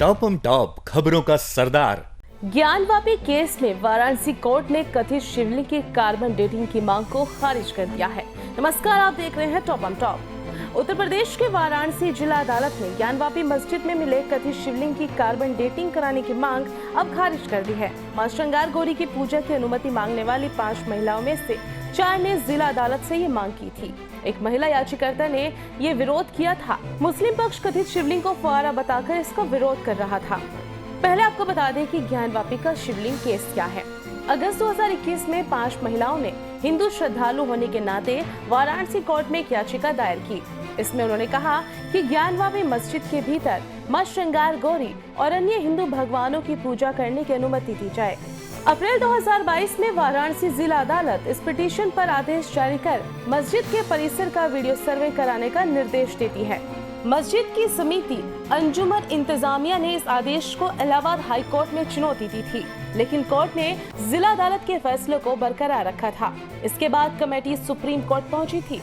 Top खबरों का सरदार। Gyanvapi case में वाराणसी कोर्ट ने कथित शिवलिंग की कार्बन डेटिंग की मांग को खारिज कर दिया है। नमस्कार, आप देख रहे हैं टॉप। उत्तर प्रदेश के वाराणसी जिला अदालत ने ज्ञानवापी मस्जिद में मिले कथित शिवलिंग की कार्बन डेटिंग कराने की मांग अब खारिज कर दी है। मां श्रृंगार गौरी की पूजा की अनुमति मांगने वाली 5 महिलाओं में से 4 ने जिला अदालत से ये मांग की थी। एक महिला याचिकाकर्ता ने ये विरोध किया था। मुस्लिम पक्ष कथित शिवलिंग को फुआरा बताकर इसका विरोध कर रहा था। पहले आपको बता दें कि ज्ञानवापी का शिवलिंग केस क्या है। अगस्त 2021 में 5 महिलाओं ने हिंदू श्रद्धालु होने के नाते वाराणसी कोर्ट में एक याचिका दायर की। इसमें उन्होंने कहा कि ज्ञानवापी मस्जिद के भीतर मां श्रृंगार गौरी और अन्य हिंदू भगवानों की पूजा करने की अनुमति दी जाए। अप्रैल 2022 में वाराणसी जिला अदालत इस पिटीशन पर आदेश जारी कर मस्जिद के परिसर का वीडियो सर्वे कराने का निर्देश देती है। मस्जिद की समिति अंजुमन इंतजामिया ने इस आदेश को इलाहाबाद हाई कोर्ट में चुनौती दी थी, लेकिन कोर्ट ने जिला अदालत के फैसले को बरकरार रखा था। इसके बाद कमेटी सुप्रीम कोर्ट पहुंची थी।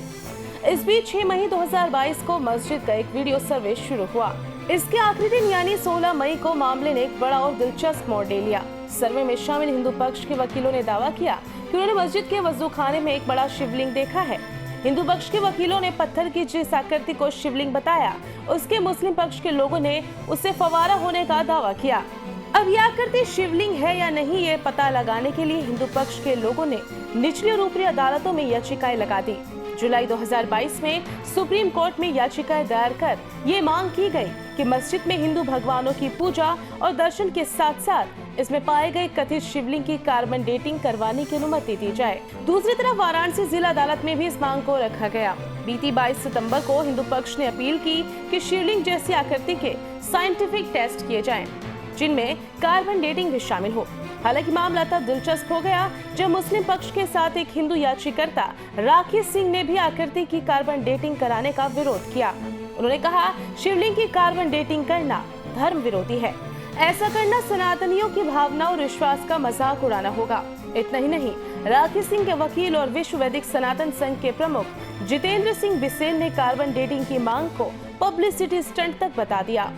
इस बीच 6 मई 2022 को मस्जिद का एक वीडियो सर्वे शुरू हुआ। इसके आखिरी दिन यानी 16 मई को मामले ने एक बड़ा और दिलचस्प मोड़ ले लिया। सर्वे में शामिल हिंदू पक्ष के वकीलों ने दावा किया कि उन्होंने मस्जिद के वजू खाने में एक बड़ा शिवलिंग देखा है। हिंदू पक्ष के वकीलों ने पत्थर की जिस आकृति को शिवलिंग बताया, उसके मुस्लिम पक्ष के लोगों ने उससे फवारा होने का दावा किया। अब यह आकृति शिवलिंग है या नहीं, ये पता लगाने के लिए हिंदू पक्ष के लोगों ने निचली और ऊपरी अदालतों में याचिकाएं लगा दी। जुलाई 2022 में सुप्रीम कोर्ट में याचिकाएं दायर कर ये मांग की गई कि मस्जिद में हिंदू भगवानों की पूजा और दर्शन के साथ साथ इसमें पाए गए कथित शिवलिंग की कार्बन डेटिंग करवाने की अनुमति दी जाए। दूसरी तरफ वाराणसी जिला अदालत में भी इस मांग को रखा गया। बीती 22 सितंबर को हिंदू पक्ष ने अपील की कि शिवलिंग जैसी आकृति के साइंटिफिक टेस्ट किए जाएं, जिनमें कार्बन डेटिंग भी शामिल हो। हालांकि मामला तब दिलचस्प हो गया जब मुस्लिम पक्ष के साथ एक हिंदू याचिकाकर्ता राखी सिंह ने भी आकृति की कार्बन डेटिंग कराने का विरोध किया। उन्होंने कहा, शिवलिंग की कार्बन डेटिंग करना धर्म विरोधी है। ऐसा करना सनातनियों की भावना और विश्वास का मजाक उड़ाना होगा। इतना ही नहीं, राखी सिंह के वकील और विश्व वैदिक सनातन संघ के प्रमुख जितेंद्र सिंह बिसेन ने कार्बन डेटिंग की मांग को पब्लिसिटी स्टंट तक बता दिया।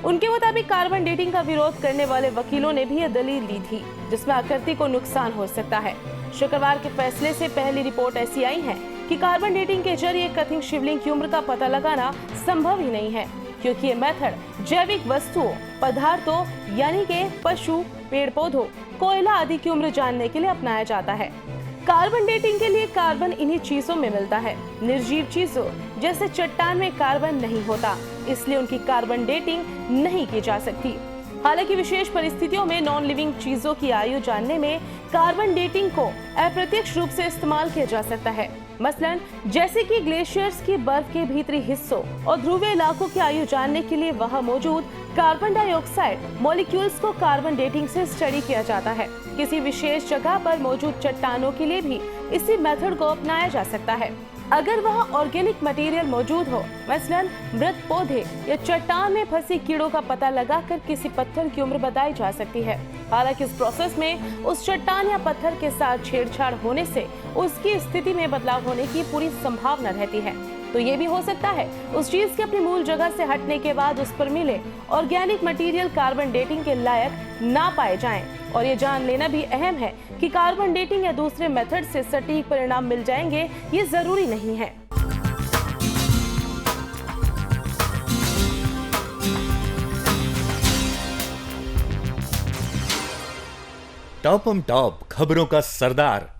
उनके मुताबिक कार्बन डेटिंग का विरोध करने वाले वकीलों ने भी यह दलील दी थी जिसमें आकृति को नुकसान हो सकता है। शुक्रवार के फैसले से पहली रिपोर्ट ऐसी आई है कि कार्बन डेटिंग के जरिए कथित शिवलिंग की उम्र का पता लगाना संभव ही नहीं है, क्योंकि ये मेथड जैविक वस्तुओं, पदार्थों यानी कि पशु, पेड़ पौधों, कोयला आदि की उम्र जानने के लिए अपनाया जाता है। कार्बन डेटिंग के लिए कार्बन इन्हीं चीजों में मिलता है। निर्जीव चीजों जैसे चट्टान में कार्बन नहीं होता, इसलिए उनकी कार्बन डेटिंग नहीं की जा सकती। हालांकि विशेष परिस्थितियों में नॉन लिविंग चीजों की आयु जानने में कार्बन डेटिंग को अप्रत्यक्ष रूप से इस्तेमाल किया जा सकता है। मसलन जैसे कि ग्लेशियर्स की बर्फ के भीतरी हिस्सों और ध्रुवीय इलाकों की आयु जानने के लिए वहां मौजूद कार्बन डाइऑक्साइड मॉलिक्यूल्स को कार्बन डेटिंग से स्टडी किया जाता है। किसी विशेष जगह पर मौजूद चट्टानों के लिए भी इसी मेथड को अपनाया जा सकता है। अगर वहाँ ऑर्गेनिक मटेरियल मौजूद हो, मसलन मृत पौधे या चट्टान में फंसे कीड़ों का पता लगाकर किसी पत्थर की उम्र बताई जा सकती है। हालांकि इस प्रोसेस में उस चट्टान या पत्थर के साथ छेड़छाड़ होने से उसकी स्थिति में बदलाव होने की पूरी संभावना रहती है। तो ये भी हो सकता है उस चीज के अपनी मूल जगह से हटने के बाद उस पर मिले ऑर्गेनिक मटेरियल कार्बन डेटिंग के लायक ना पाए जाएं। और ये जान लेना भी अहम है कि कार्बन डेटिंग या दूसरे मेथड से सटीक परिणाम मिल जाएंगे, ये जरूरी नहीं है। टॉप खबरों का सरदार।